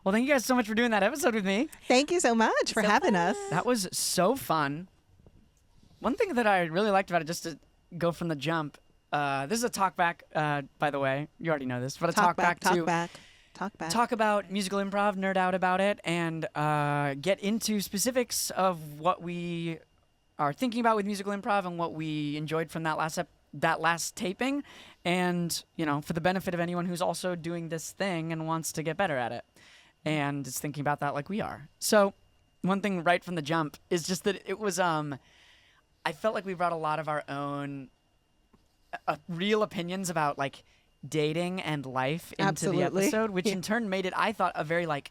Well, thank you guys so much for doing that episode with me. Thank you so much for having us. That was so fun. One thing that I really liked about it, just to go from the jump, this is a talkback, by the way. You already know this, but a talkback to talk about musical improv, nerd out about it, and get into specifics of what we are thinking about with musical improv and what we enjoyed from that last taping, and for the benefit of anyone who's also doing this thing and wants to get better at it and is thinking about that like we are. So one thing right from the jump is just that it was I felt like we brought a lot of our own real opinions about like dating and life into the episode, which in turn made it, I thought, a very like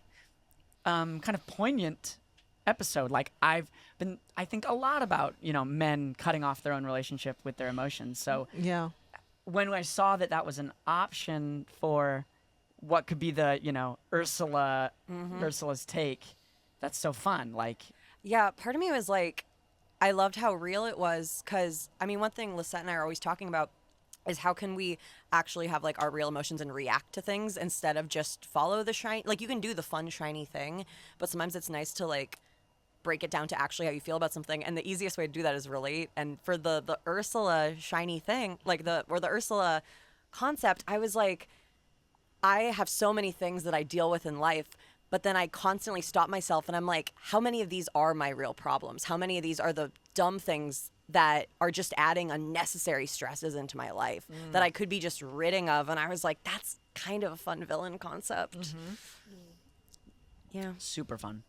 kind of poignant episode. Like I think a lot about men cutting off their own relationship with their emotions. So yeah, when I saw that was an option for what could be the Ursula's take, that's so fun. Like, yeah, part of me was like, I loved how real it was, because I mean, one thing Lissette and I are always talking about is how can we actually have like our real emotions and react to things instead of just follow the shiny. Like, you can do the fun shiny thing, but sometimes it's nice to like break it down to actually how you feel about something, and the easiest way to do that is relate. And for the Ursula shiny thing, like the Ursula concept, I was like, I have so many things that I deal with in life, but then I constantly stop myself and I'm like, how many of these are my real problems? How many of these are the dumb things that are just adding unnecessary stresses into my life that I could be just ridding of? And I was like, that's kind of a fun villain concept. Yeah. Super fun.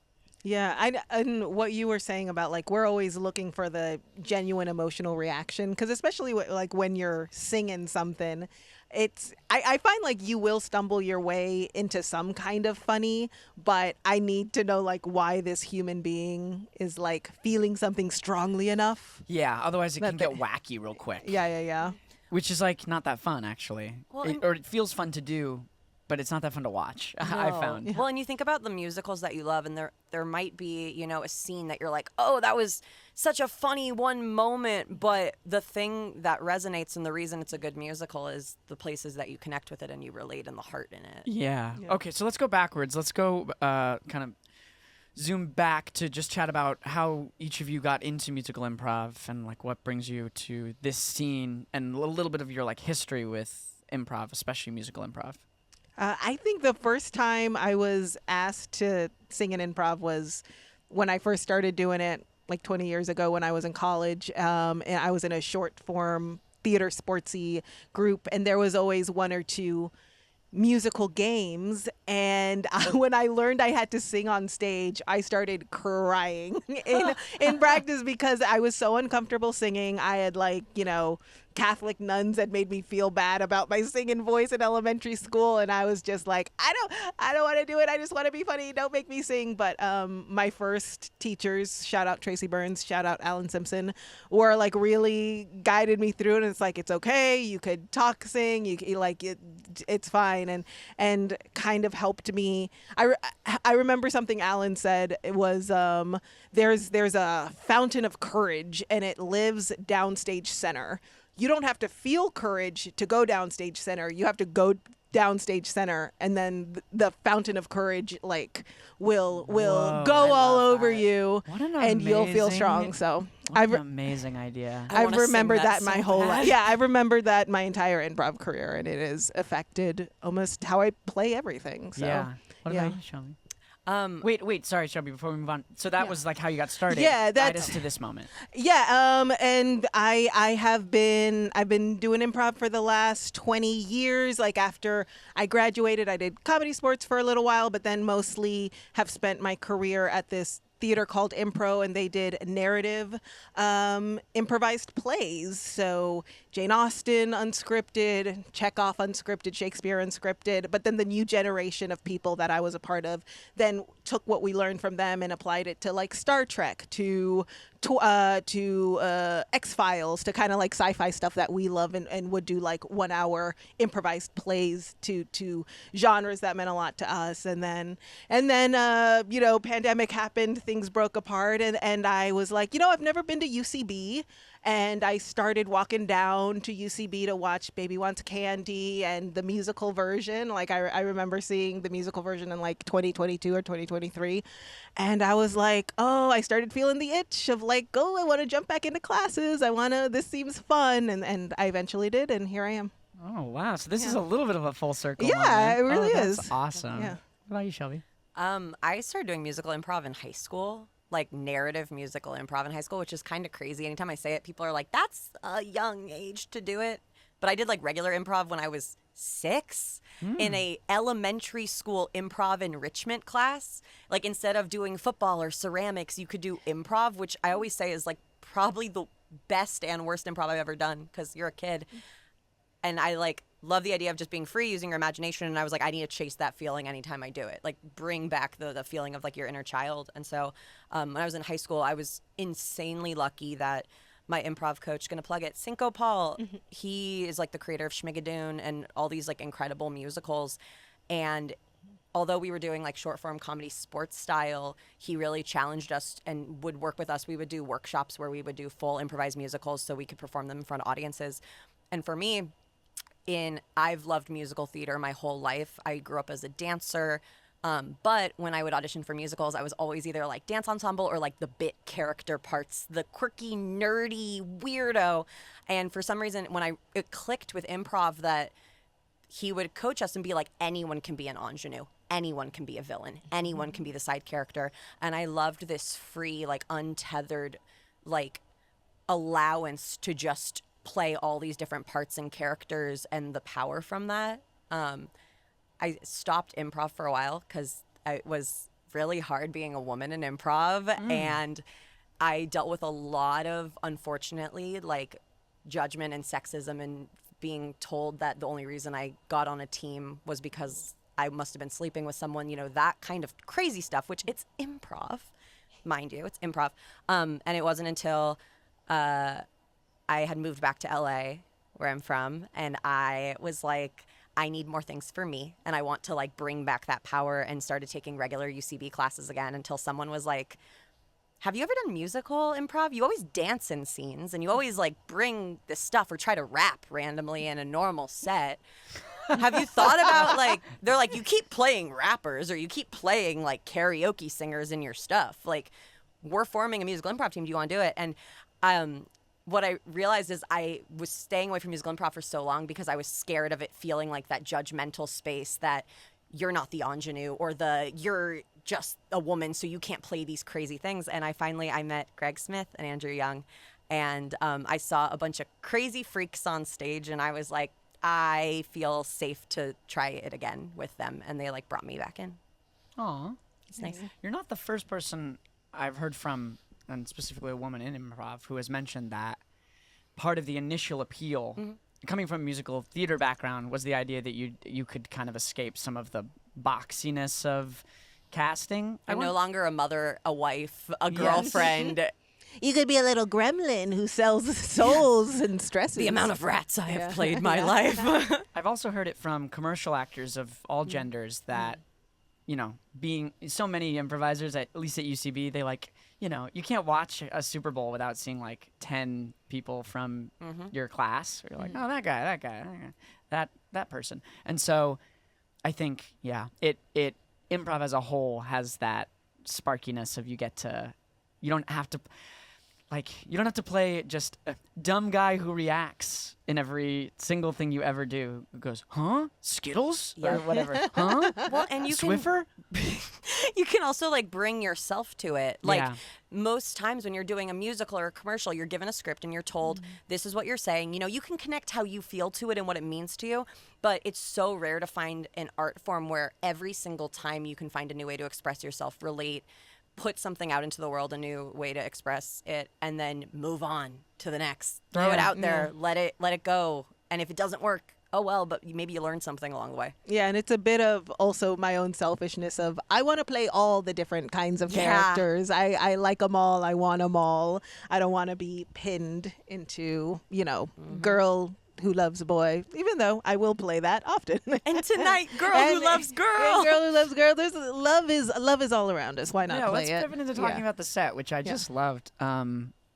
Yeah, and what you were saying about like we're always looking for the genuine emotional reaction, because especially like when you're singing something, I find like you will stumble your way into some kind of funny, but I need to know like why this human being is like feeling something strongly enough. Yeah, otherwise it can get wacky real quick. Yeah. Which is like not that fun actually. Well, it feels fun to do, but it's not that fun to watch. No. I found. Yeah. Well, and you think about the musicals that you love, and there might be, a scene that you're like, oh, that was such a funny one moment, but the thing that resonates and the reason it's a good musical is the places that you connect with it and you relate and the heart in it. Yeah. Okay, so let's go backwards. Let's go kind of zoom back to just chat about how each of you got into musical improv and like what brings you to this scene and a little bit of your like history with improv, especially musical improv. I think the first time I was asked to sing in improv was when I first started doing it, like 20 years ago when I was in college. And I was in a short form theater sportsy group, and there was always one or two musical games. And when I learned I had to sing on stage, I started crying in practice because I was so uncomfortable singing. I had Catholic nuns had made me feel bad about my singing voice in elementary school, and I was just like, I don't want to do it. I just want to be funny. Don't make me sing. But my first teachers, shout out Tracy Burns, shout out Alan Simpson, were like really guided me through it. And it's like, it's okay. You could talk, sing. It's fine, and kind of helped me. I remember something Alan said. It was there's a fountain of courage, and it lives downstage center. You don't have to feel courage to go downstage center. You have to go downstage center, and then the fountain of courage will go all over you, and you'll feel strong. So an amazing idea. I've remembered that my whole life. Yeah, I've remembered that my entire improv career, and it has affected almost how I play everything. So, yeah. What about you, Shelby? Wait, sorry, Shelby, before we move on. So that was like how you got started. Yeah, Guide us to this moment. Yeah, and I've been doing improv for the last 20 years. Like after I graduated, I did comedy sports for a little while, but then mostly have spent my career at this theater called Impro, and they did narrative improvised plays. So Jane Austen unscripted, Chekhov unscripted, Shakespeare unscripted. But then the new generation of people that I was a part of then took what we learned from them and applied it to like Star Trek, to X-Files, to kind of like sci-fi stuff that we love, and would do like 1 hour improvised plays to genres that meant a lot to us. And then pandemic happened, things broke apart, and I was like, I've never been to UCB. And I started walking down to UCB to watch Baby Wants Candy and the musical version. Like I remember seeing the musical version in like 2022 or 2023. And I was like, oh, I started feeling the itch of like, oh, I want to jump back into classes. This seems fun. And I eventually did. And here I am. Oh, wow. So this is a little bit of a full circle. Yeah, moment. it really that's is. awesome. Yeah. What about you, Shelby? I started doing musical improv in high school, like narrative musical improv in high school, which is kind of crazy. Anytime I say it, people are like, that's a young age to do it. But I did like regular improv when I was 6 in a elementary school improv enrichment class. Like instead of doing football or ceramics, you could do improv, which I always say is like probably the best and worst improv I've ever done because you're a kid. And I like love the idea of just being free, using your imagination. And I was like, I need to chase that feeling anytime I do it. Like bring back the feeling of like your inner child. And so when I was in high school, I was insanely lucky that my improv coach, gonna plug it, Cinco Paul, he is like the creator of Schmigadoon and all these like incredible musicals. And although we were doing like short form comedy sports style, he really challenged us and would work with us. We would do workshops where we would do full improvised musicals so we could perform them in front of audiences. And for me, I've loved musical theater my whole life. I grew up as a dancer. But when I would audition for musicals, I was always either like dance ensemble or like the bit character parts, the quirky, nerdy weirdo. And for some reason, when it clicked with improv that he would coach us and be like, anyone can be an ingenue. Anyone can be a villain. Anyone can be the side character. And I loved this free, like untethered, like allowance to just play all these different parts and characters and the power from that. I stopped improv for a while because it was really hard being a woman in improv. And I dealt with a lot of, unfortunately, like judgment and sexism and being told that the only reason I got on a team was because I must have been sleeping with someone, you know, that kind of crazy stuff, which it's improv, mind you, it's improv. And it wasn't until I had moved back to LA, where I'm from, and I was like, I need more things for me, and I want to like bring back that power, and started taking regular UCB classes again until someone was like, have you ever done musical improv? You always dance in scenes and you always like bring this stuff or try to rap randomly in a normal set. Have you thought about like, they're like, you keep playing rappers or you keep playing like karaoke singers in your stuff. Like we're forming a musical improv team. Do you want to do it? And what I realized is I was staying away from musical improv for so long because I was scared of it feeling like that judgmental space that you're not the ingenue or you're just a woman, so you can't play these crazy things. And I met Greg Smith and Andrew Young, and I saw a bunch of crazy freaks on stage, and I was like, I feel safe to try it again with them, and they like brought me back in. Aw. It's nice. You're not the first person I've heard from, and specifically a woman in improv, who has mentioned that part of the initial appeal, coming from a musical theater background, was the idea that you could kind of escape some of the boxiness of casting. I'm no longer a mother, a wife, a girlfriend. You could be a little gremlin who sells souls and stresses. The amount of rats I have played my life. I've also heard it from commercial actors of all genders that, you know, being so many improvisers, at least at UCB, they like, you know, you can't watch a Super Bowl without seeing like 10 people from your class. You're like, oh, that guy, that person. And so I think, improv as a whole has that sparkiness of you don't have to play just a dumb guy who reacts in every single thing you ever do. Who goes, huh? Skittles? Or whatever. Huh? Well, and you Swiffer? you can also like bring yourself to it. Like most times when you're doing a musical or a commercial, you're given a script and you're told this is what you're saying. You know, you can connect how you feel to it and what it means to you, but it's so rare to find an art form where every single time you can find a new way to express yourself, relate, put something out into the world, a new way to express it, and then move on to the next. Throw it out there, let it go. And if it doesn't work, oh well, but maybe you learned something along the way. Yeah, and it's a bit of also my own selfishness of I want to play all the different kinds of characters. I like them all. I want them all. I don't want to be pinned into, you know, girl who loves a boy, even though I will play that often. And tonight, girl who loves girl. Girl who loves girl. Love is all around us. Why not play let's it? pivot into talking about the set, which I just loved.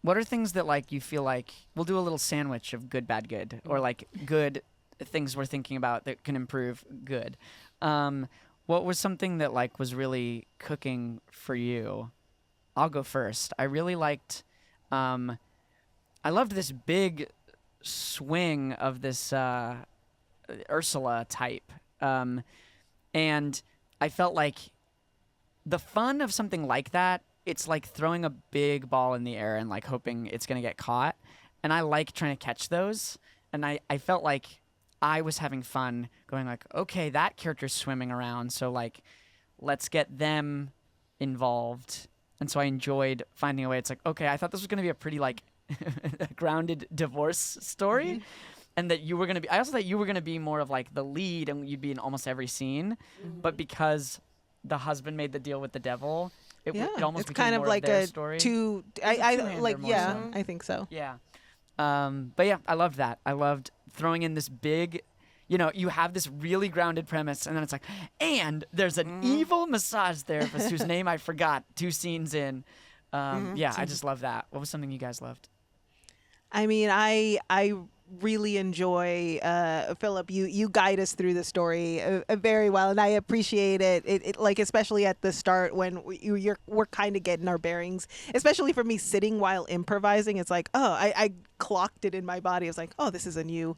what are things that like you feel like we'll do a little sandwich of good, bad, good, or like good things we're thinking about that can improve good. What was something that like was really cooking for you? I'll go first. I really liked, I loved this big swing of this Ursula type. And I felt like the fun of something like that, it's like throwing a big ball in the air and like hoping it's going to get caught. And I like trying to catch those. And I felt like I was having fun going like, okay, that character's swimming around. So like, let's get them involved. And so I enjoyed finding a way. It's like, okay, I thought this was going to be a pretty like grounded divorce story. Mm-hmm. And that you were going to be, I also thought you were going to be more of like the lead and you'd be in almost every scene. Mm-hmm. But because the husband made the deal with the devil, it almost it's became kind of more like of their a story. I like, yeah, so. I think so. Yeah. But yeah, I loved that. I loved throwing in this big, you have this really grounded premise, and then it's like, and there's an evil massage therapist whose name I forgot 2 scenes in. Yeah, I just love that. What was something you guys loved? I mean, I really enjoy Philip. You guide us through the story very well, and I appreciate it. It like especially at the start when we're kind of getting our bearings. Especially for me sitting while improvising, it's like, oh, I clocked it in my body. I was like, oh, this is a new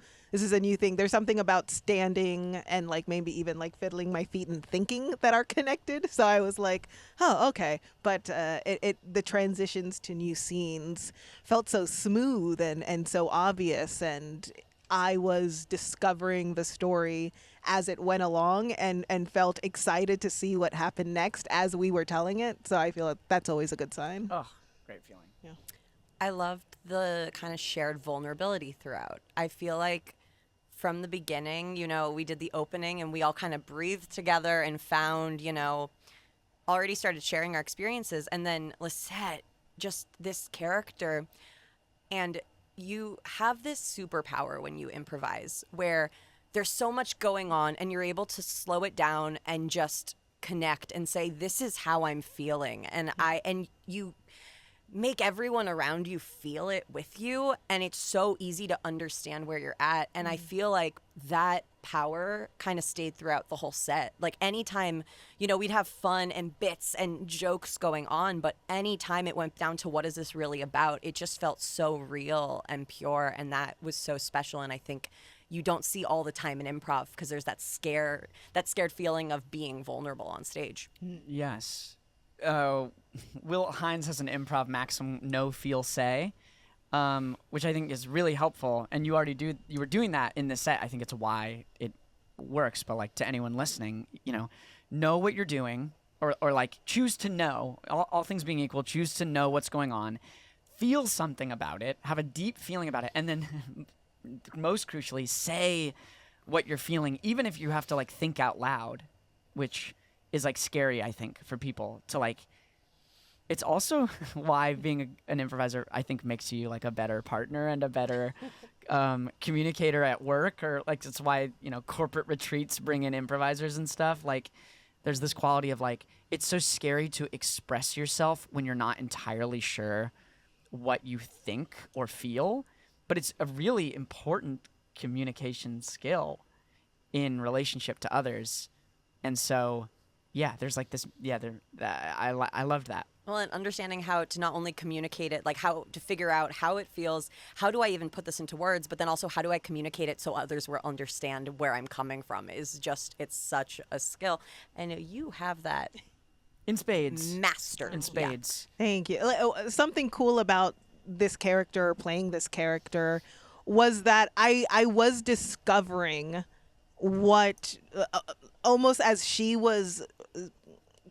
thing. There's something about standing and like maybe even like fiddling my feet and thinking that are connected. So I was like, oh, okay. But the transitions to new scenes felt so smooth and so obvious, and I was discovering the story as it went along and felt excited to see what happened next as we were telling it. So I feel like that's always a good sign. Oh, great feeling. Yeah. I loved the kind of shared vulnerability throughout. I feel like from the beginning, we did the opening and we all kind of breathed together and found, already started sharing our experiences. And then Lissette, just this character, and you have this superpower when you improvise where there's so much going on and you're able to slow it down and just connect and say, this is how I'm feeling. And you make everyone around you feel it with you, and it's so easy to understand where you're at. And I feel like that power kind of stayed throughout the whole set. Like anytime, we'd have fun and bits and jokes going on, but anytime it went down to what is this really about, it just felt so real and pure, and that was so special. And I think you don't see all the time in improv because there's that scared feeling of being vulnerable on stage. Yes. Will Hines has an improv maxim, no, feel, say, which I think is really helpful. And you were doing that in the set. I think it's why it works. But like to anyone listening, know what you're doing, or like choose to know, all things being equal, choose to know what's going on, feel something about it, have a deep feeling about it, and then most crucially, say what you're feeling, even if you have to like think out loud, which is like scary, I think, for people to like. It's also why being an improviser, I think, makes you like a better partner and a better communicator at work, or like it's why corporate retreats bring in improvisers and stuff. Like there's this quality of like, it's so scary to express yourself when you're not entirely sure what you think or feel, but it's a really important communication skill in relationship to others. And so yeah, there's like this, I loved that. Well, and understanding how to not only communicate it, like how to figure out how it feels, how do I even put this into words, but then also how do I communicate it so others will understand where I'm coming from is just, it's such a skill. And you have that. In spades. Mastered. In spades. Yeah. Thank you. Something cool about this character, playing this character, was that I was discovering what, almost as she was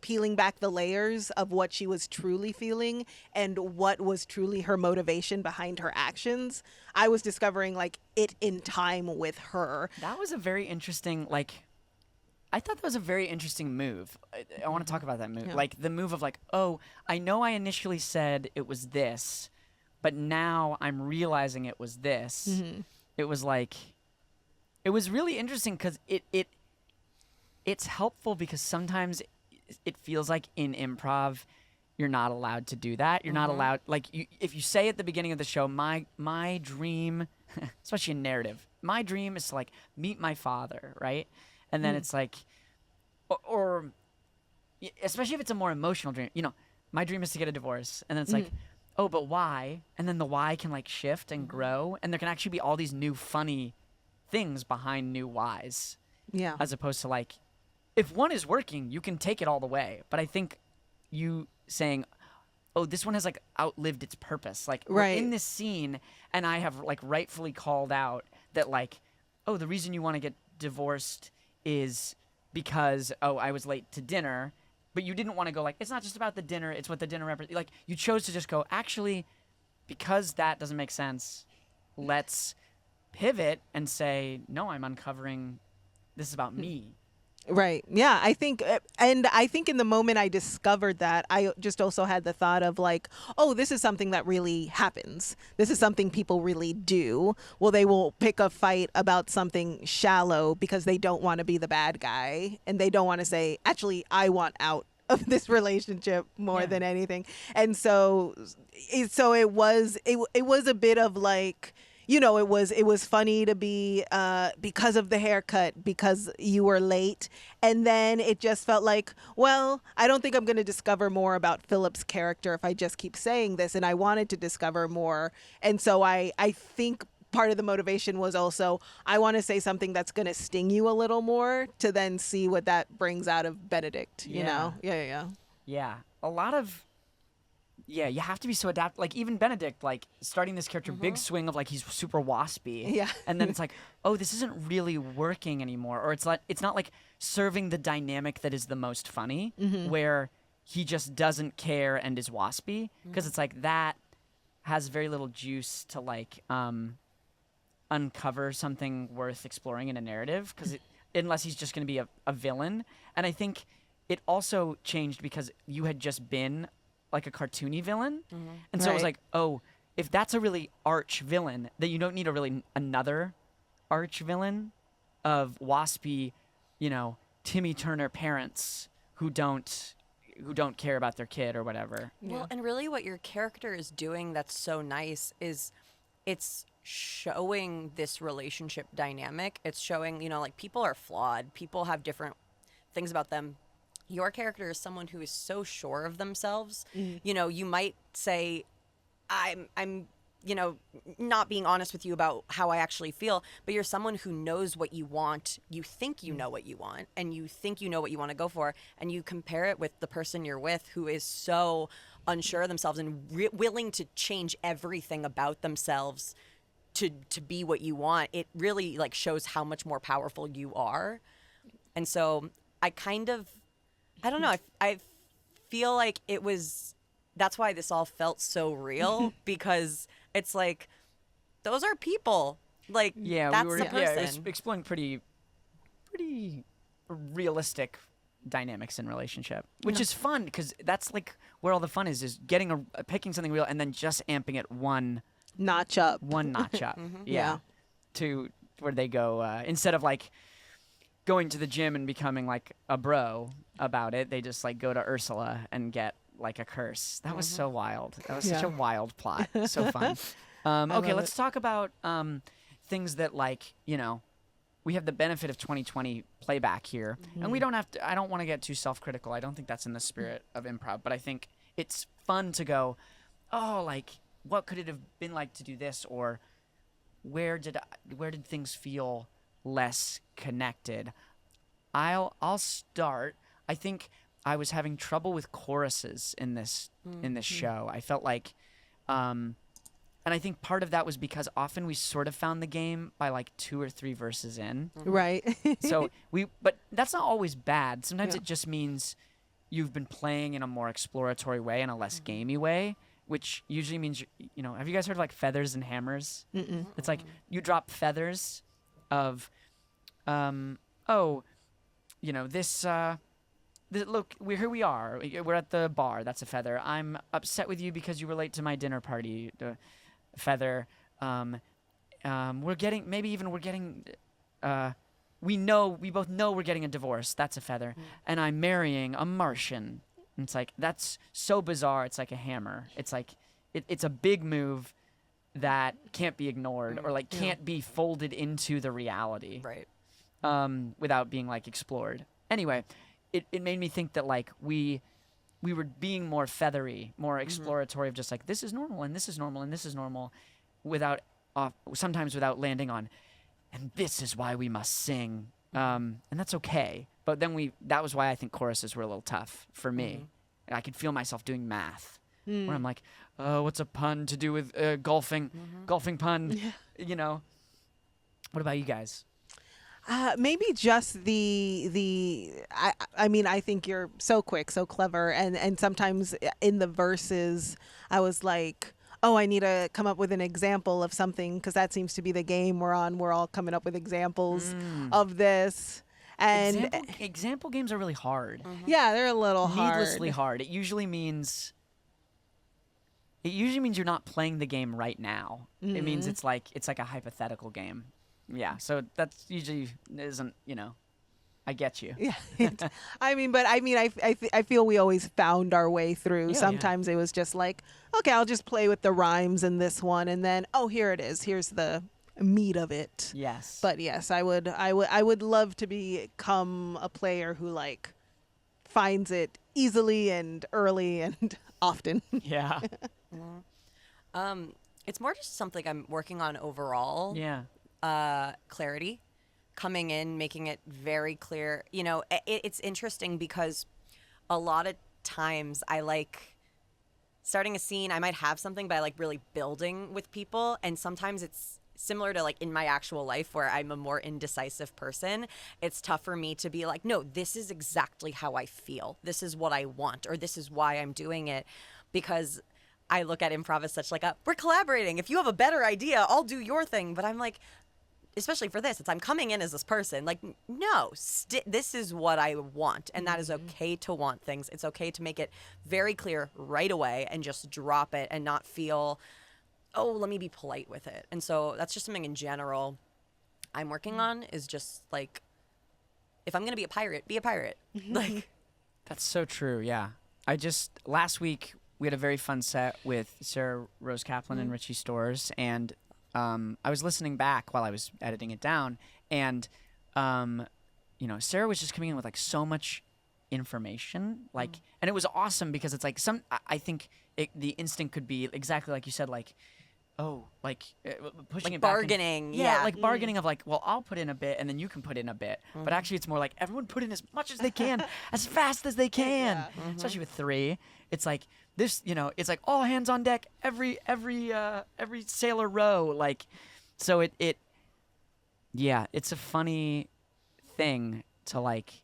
peeling back the layers of what she was truly feeling and what was truly her motivation behind her actions, I was discovering like it in time with her. That was a very interesting, like, I thought that was a very interesting move. I want to talk about that move. Yeah. Like the move of like, oh, I know I initially said it was this, but now I'm realizing it was this. Mm-hmm. It was like, it was really interesting because it's helpful because sometimes it feels like in improv, you're not allowed to do that. You're not allowed, like, if you say at the beginning of the show, my dream, especially in narrative, my dream is to, like, meet my father, right? And then it's like, or especially if it's a more emotional dream, you know, my dream is to get a divorce. And then it's like, oh, but why? And then the why can, like, shift and grow. And there can actually be all these new funny things behind new whys. Yeah. As opposed to, like, if one is working, you can take it all the way. But I think you saying, oh, this one has, like, outlived its purpose. Like, we're in this scene, and I have, like, rightfully called out that, like, oh, the reason you want to get divorced is because, oh, I was late to dinner. But you didn't want to go, like, it's not just about the dinner, it's what the dinner represents. Like, you chose to just go, actually, because that doesn't make sense, let's pivot and say, no, I'm uncovering, this is about me. Right. Yeah, I think, and I think in the moment I discovered that, I just also had the thought of, like, oh, this is something that really happens. This is something people really do. Well, they will pick a fight about something shallow because they don't want to be the bad guy, and they don't want to say, actually, I want out of this relationship more than anything. And so it was a bit of, like, you know, it was funny to be because of the haircut, because you were late. And then it just felt like, well, I don't think I'm going to discover more about Philip's character if I just keep saying this. And I wanted to discover more. And so I think part of the motivation was also, I want to say something that's going to sting you a little more to then see what that brings out of Benedict, you know? Yeah. Yeah. A lot of... Yeah, you have to be so adaptable. Like, even Benedict, like, starting this character, big swing of, like, he's super waspy. Yeah. And then it's like, oh, this isn't really working anymore. Or it's not, like, serving the dynamic that is the most funny, where he just doesn't care and is waspy. Because it's like, that has very little juice to, like, uncover something worth exploring in a narrative. Because unless he's just going to be a villain. And I think it also changed because you had just been... like a cartoony villain. And so it was like, oh, if that's a really arch villain, then you don't need another arch villain of waspy, you know, Timmy Turner parents who don't care about their kid or whatever. Well, and really what your character is doing that's so nice is it's showing this relationship dynamic. It's showing, you know, like, people are flawed. People have different things about them. Your character is someone who is so sure of themselves. You know, you might say, I'm, you know, not being honest with you about how I actually feel, but you're someone who knows what you want. You think you know what you want, and you think you know what you want to go for, and you compare it with the person you're with who is so unsure of themselves and willing to change everything about themselves to be what you want. It really, like, shows how much more powerful you are. And so I don't know. I feel like that's why this all felt so real, because it's like, those are people. Like, that's the person. Yeah, it's exploring pretty realistic dynamics in relationship, which is fun, because that's, like, where all the fun is picking something real and then just amping it one notch up. Yeah. To where they go, instead of, like, going to the gym and becoming, like, a bro about it, they just, like, go to Ursula and get, like, a curse. That was so wild. That was such a wild plot. So fun. Okay, let's talk about things that, like, you know, we have the benefit of 2020 playback here, and we don't have to. I don't want to get too self-critical. I don't think that's in the spirit of improv, but I think it's fun to go, oh, like, what could it have been like to do this, or where did things feel less connected? I'll start. I think I was having trouble with choruses in this show. I felt like, and I think part of that was because often we sort of found the game by, like, 2 or 3 verses in. Right. But that's not always bad. Sometimes it just means you've been playing in a more exploratory way, in a less gamey way, which usually means, you know, have you guys heard of, like, feathers and hammers? It's like you drop feathers of, you know, look, here we are. We're at the bar. That's a feather. I'm upset with you because you were late to my dinner party. Feather. We're getting, we both know we're getting a divorce. That's a feather. And I'm marrying a Martian. And it's like, that's so bizarre. It's like a hammer. It's like, it's a big move that can't be ignored or like can't be folded into the reality. Right. Without being like explored. Anyway, it made me think that like we were being more feathery, more exploratory of just like, this is normal and this is normal and this is normal, without sometimes without landing on, and this is why we must sing. And that's okay. But then that was why I think choruses were a little tough for me. And I could feel myself doing math where I'm like, oh, what's a pun to do with golfing? Golfing pun, you know. What about you guys? Maybe just I mean, I think you're so quick, so clever. And sometimes in the verses, I was like, oh, I need to come up with an example of something, because that seems to be the game we're on. We're all coming up with examples of this. And example games are really hard. Yeah, they're a little needlessly hard. It usually means you're not playing the game right now. It means it's like a hypothetical game. Yeah, so that's usually isn't, you know, I get you. Yeah. I feel we always found our way through. Yeah, Sometimes it was just like, okay, I'll just play with the rhymes in this one, and then, oh, here it is. Here's the meat of it. Yes. But yes, I would love to become a player who like finds it easily and early and often. Yeah. It's more just something I'm working on overall. Yeah. Clarity, coming in, making it very clear. You know, it's interesting because a lot of times I like starting a scene. I might have something, but I like really building with people. And sometimes it's similar to like in my actual life where I'm a more indecisive person. It's tough for me to be like, no, this is exactly how I feel. This is what I want, or this is why I'm doing it, because I look at improv as such like we're collaborating. If you have a better idea, I'll do your thing. But I'm like, especially for this, I'm coming in as this person. Like, no, this is what I want. And that is okay to want things. It's okay to make it very clear right away and just drop it and not feel, oh, let me be polite with it. And so that's just something in general I'm working on, is just like, if I'm going to be a pirate, be a pirate. Like, that's so true. Yeah. Last week, we had a very fun set with Sarah Rose Kaplan and Richie Storrs, and I was listening back while I was editing it down, and you know, Sarah was just coming in with like so much information, like, and it was awesome because it's like I think the instinct could be exactly like you said, like, oh, like pushing like it back bargaining, like bargaining of like, well, I'll put in a bit and then you can put in a bit, but actually it's more like everyone put in as much as they can, as fast as they can, especially with 3. It's like this, you know, it's like all hands on deck, every sailor row, like, so it's a funny thing to like,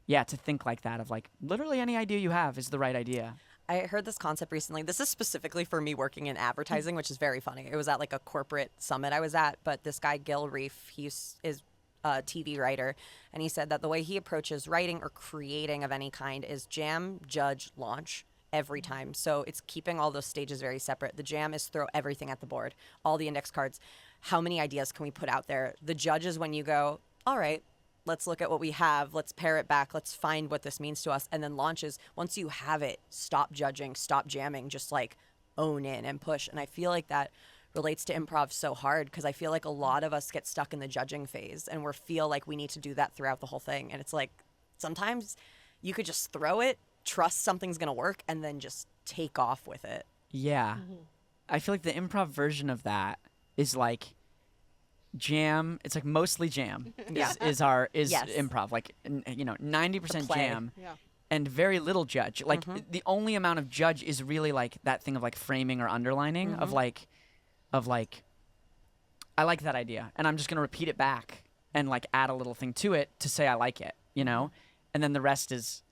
to think like that, of like literally any idea you have is the right idea. I heard this concept recently. This is specifically for me working in advertising, which is very funny. It was at like a corporate summit I was at, but this guy, Gil Reef, he is a TV writer, and he said that the way he approaches writing or creating of any kind is jam, judge, launch every time. So it's keeping all those stages very separate. The jam is throw everything at the board, all the index cards. How many ideas can we put out there? The judge is when you go, all right, let's look at what we have. Let's pare it back. Let's find what this means to us. And then launches, once you have it, stop judging, stop jamming, just like own in and push. And I feel like that relates to improv so hard, because I feel like a lot of us get stuck in the judging phase and we feel like we need to do that throughout the whole thing. And it's like, sometimes you could just throw it, trust something's going to work, and then just take off with it. Yeah. I feel like the improv version of that is like jam. It's like mostly jam is improv. Like, you know, 90% jam and very little judge. Like the only amount of judge is really like that thing of like framing or underlining of like, I like that idea and I'm just going to repeat it back and like add a little thing to it to say I like it, you know? And then the rest is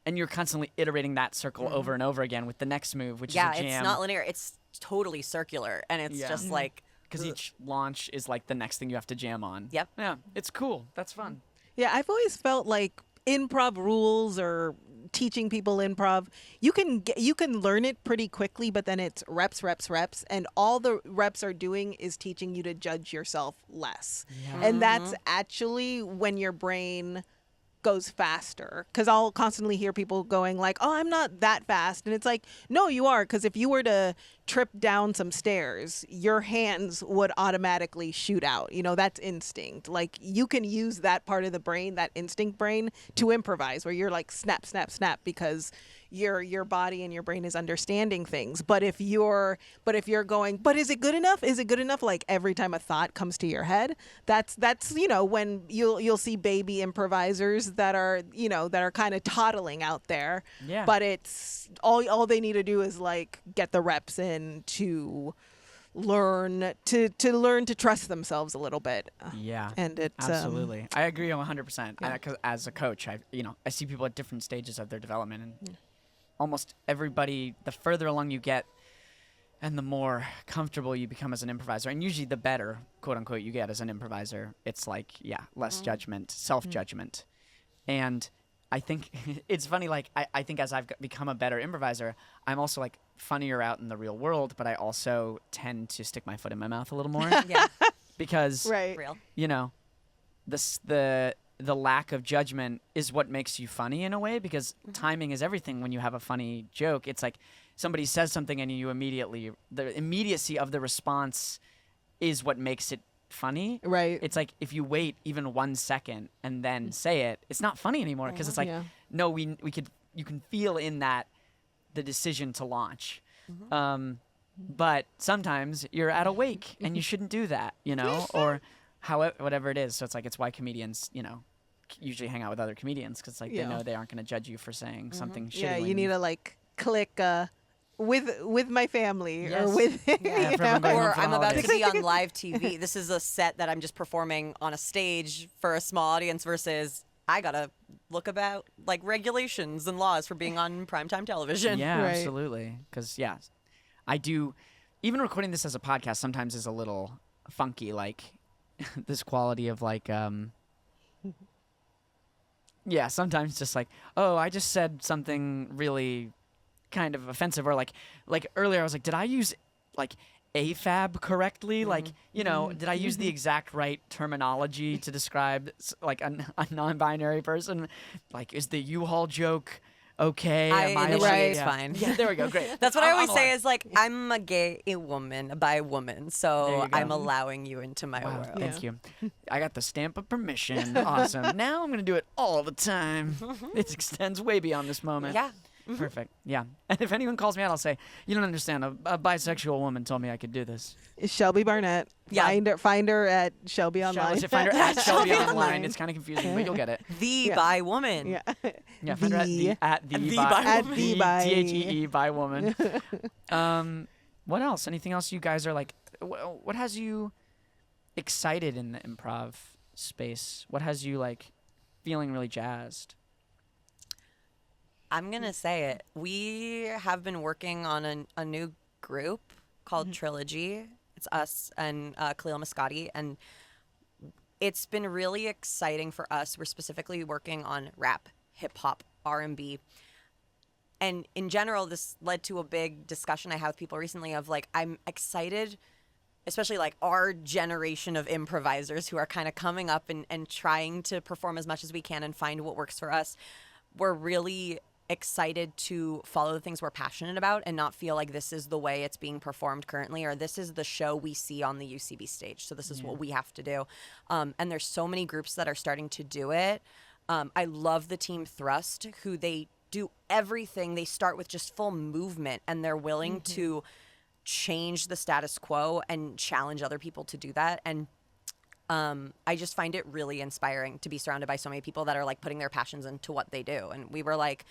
and you're constantly iterating that circle over and over again with the next move, which is a jam. Yeah, it's not linear. It's totally circular, and it's just like... Because each launch is like the next thing you have to jam on. Yep. Yeah, it's cool. That's fun. Yeah, I've always felt like improv rules or teaching people improv, you can learn it pretty quickly, but then it's reps, and all the reps are doing is teaching you to judge yourself less. Yeah. And that's actually when your brain goes faster, because I'll constantly hear people going like, oh, I'm not that fast, and it's like, no, you are, because if you were to trip down some stairs, your hands would automatically shoot out. That's instinct. Like, you can use that part of the brain, that instinct brain, to improvise, where you're like snap, snap, snap, because your body and your brain is understanding things. But if you're going, but is it good enough? Is it good enough? Like, every time a thought comes to your head, that's when you'll see baby improvisers that are kind of toddling out there. Yeah. But it's all they need to do is like get the reps in to learn to trust themselves a little bit. Yeah. And it's absolutely. I agree 100%. Yeah. Because as a coach, I see people at different stages of their development, and almost everybody, the further along you get and the more comfortable you become as an improviser, and usually the better, quote unquote, you get as an improviser, it's like, less judgment, self-judgment. And I think it's funny, like, I think as I've become a better improviser, I'm also like funnier out in the real world, but I also tend to stick my foot in my mouth a little more. Yeah. Because, Real. The lack of judgment is what makes you funny in a way, because timing is everything when you have a funny joke. It's like somebody says something and the immediacy of the response is what makes it funny. Right. It's like if you wait even 1 second and then say it, it's not funny anymore, because it's like, no, you can feel in that the decision to launch. But sometimes you're at a wake and you shouldn't do that, or however, whatever it is. So it's like, it's why comedians, usually hang out with other comedians, because like they know they aren't going to judge you for saying something shitty. Yeah, you need to like click with my family, yes. or with or I'm about to be on live TV. This is a set that I'm just performing on a stage for a small audience, versus I gotta look about like regulations and laws for being on primetime television. Yeah, right. Absolutely. Because I do. Even recording this as a podcast sometimes is a little funky, like this quality of like sometimes just like, oh, I just said something really kind of offensive, or like earlier I was like, did I use like AFAB correctly? Like, did I use the exact right terminology to describe like a non-binary person? Like, is the U-Haul joke okay? It's fine. Yeah, there we go. Great. That's what I always say is like, I'm a gay woman, a bi woman, so I'm allowing you into my world. Thank you. I got the stamp of permission. Awesome. Now I'm going to do it all the time. It extends way beyond this moment. Yeah. Perfect. Yeah. And if anyone calls me out, I'll say, you don't understand. A bisexual woman told me I could do this. Shelby Barnett. Yeah. Find her at Shelby Online. Find her at Shelby Online. It's kind of confusing, but you'll get it. The bi woman. Yeah. Yeah. Find her at the bi THEE bi woman. What else? Anything else you guys are like? What has you excited in the improv space? What has you like feeling really jazzed? I'm going to say it. We have been working on a new group called Trilogy. It's us and Khalil Mascati, and it's been really exciting for us. We're specifically working on rap, hip-hop, R&B. And in general, this led to a big discussion I had with people recently of like, I'm excited, especially like our generation of improvisers who are kind of coming up and trying to perform as much as we can and find what works for us. We're really excited to follow the things we're passionate about and not feel like this is the way it's being performed currently, or this is the show we see on the UCB stage, so this is what we have to do. And there's so many groups that are starting to do it. I love the team Thrust, who they do everything. They start with just full movement, and they're willing to change the status quo and challenge other people to do that. And I just find it really inspiring to be surrounded by so many people that are like putting their passions into what they do. And we were like,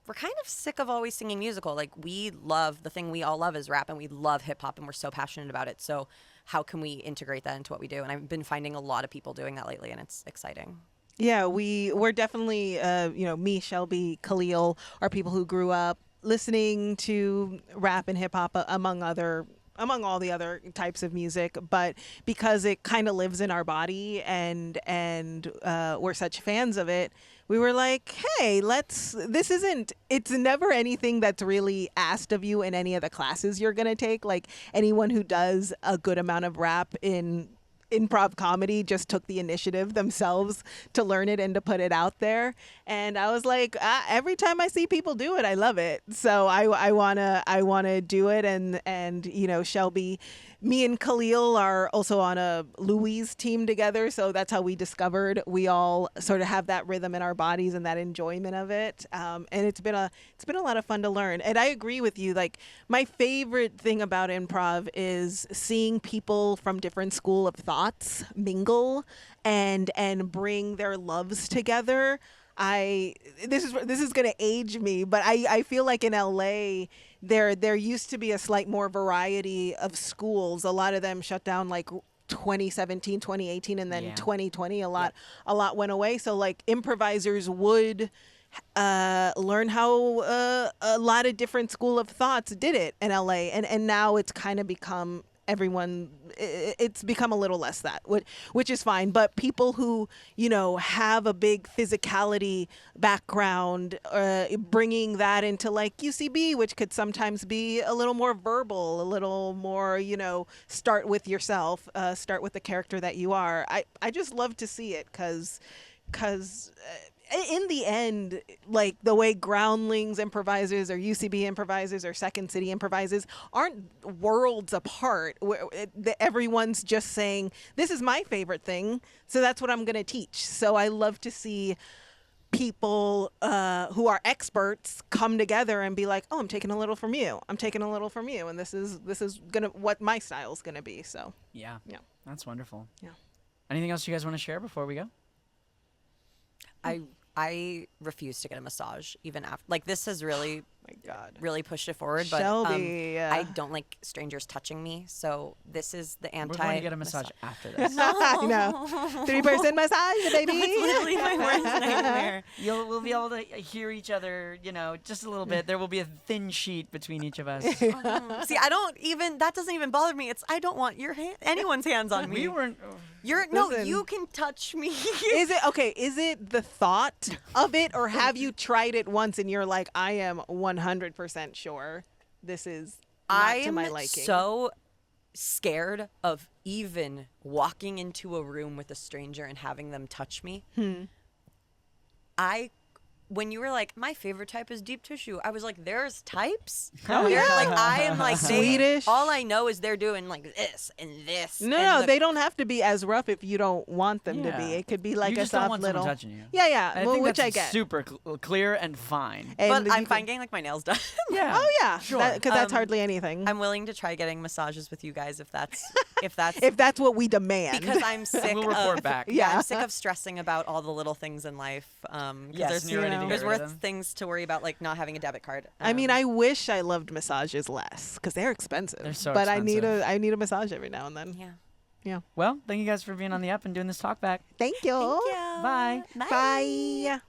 we're kind of sick of always singing musical. Like, we love, the thing we all love is rap, and we love hip hop, and we're so passionate about it. So how can we integrate that into what we do? And I've been finding a lot of people doing that lately, and it's exciting. Yeah, we're definitely, me, Shelby, Khalil are people who grew up listening to rap and hip hop among all the other types of music, but because it kind of lives in our body and we're such fans of it, we were like, hey, it's never anything that's really asked of you in any of the classes you're going to take. Like, anyone who does a good amount of rap in improv comedy just took the initiative themselves to learn it and to put it out there. And I was like, every time I see people do it, I love it. So I wanna do it. And you know, Shelby, me and Khalil are also on a Louise team together, so that's how we discovered we all sort of have that rhythm in our bodies and that enjoyment of it. And it's been a lot of fun to learn. And I agree with you. Like, my favorite thing about improv is seeing people from different school of thoughts mingle and bring their loves together. This is gonna age me, but I feel like in LA there used to be a slight more variety of schools. A lot of them shut down like 2017, 2018, and then 2020 a lot went away. So like improvisers would learn how a lot of different school of thoughts did it in LA, and now it's kind of become it's become a little less that, which is fine. But people who, you know, have a big physicality background, bringing that into like UCB, which could sometimes be a little more verbal, a little more, you know, start with yourself, start with the character that you are. I just love to see it because in the end, like the way Groundlings improvisers or UCB improvisers or Second City improvisers aren't worlds apart. Everyone's just saying, this is my favorite thing, so that's what I'm going to teach. So I love to see people who are experts come together and be like, oh, I'm taking a little from you. I'm taking a little from you. And this is gonna what my style is going to be. So yeah, that's wonderful. Yeah. Anything else you guys want to share before we go? I refuse to get a massage even after. Like, this has really, my God, really pushed it forward. But Shelby, I don't like strangers touching me, so this is the anti. We're going to get a massage after this. I know. 3-person massage, baby. It's literally my worst nightmare. We'll be able to hear each other, you know, just a little bit. There will be a thin sheet between each of us. See, that doesn't even bother me. I don't want anyone's hands on me. We weren't. Listen. You can touch me. Is it the thought of it, or have you tried it once and you're like, I am 100% sure this is not to my liking? I'm so scared of even walking into a room with a stranger and having them touch me. When you were like, my favorite type is deep tissue, I was like, there's types? Oh, yeah. Like, I am like, Swedish. All I know is they're doing like this and this. No, they don't have to be as rough if you don't want them to be. It could be like you a just soft don't want little. someone touching you. Yeah. And Well, I think that's I get. super clear and fine. And But I'm fine getting like my nails done. Yeah. Oh yeah, Sure. Because that's hardly anything. I'm willing to try getting massages with you guys if that's if that's what we demand. because I'm sick We'll report of back. Yeah. I'm sick of stressing about all the little things in life. Yes, you're ready to get there's rid of worse them. things to worry about, like not having a debit card. I mean, I wish I loved massages less because they're expensive. They're so but expensive. I need a massage every now and then. Yeah. Well, thank you guys for being on the app and doing this talk back. Thank you. Thank you. Bye. Bye.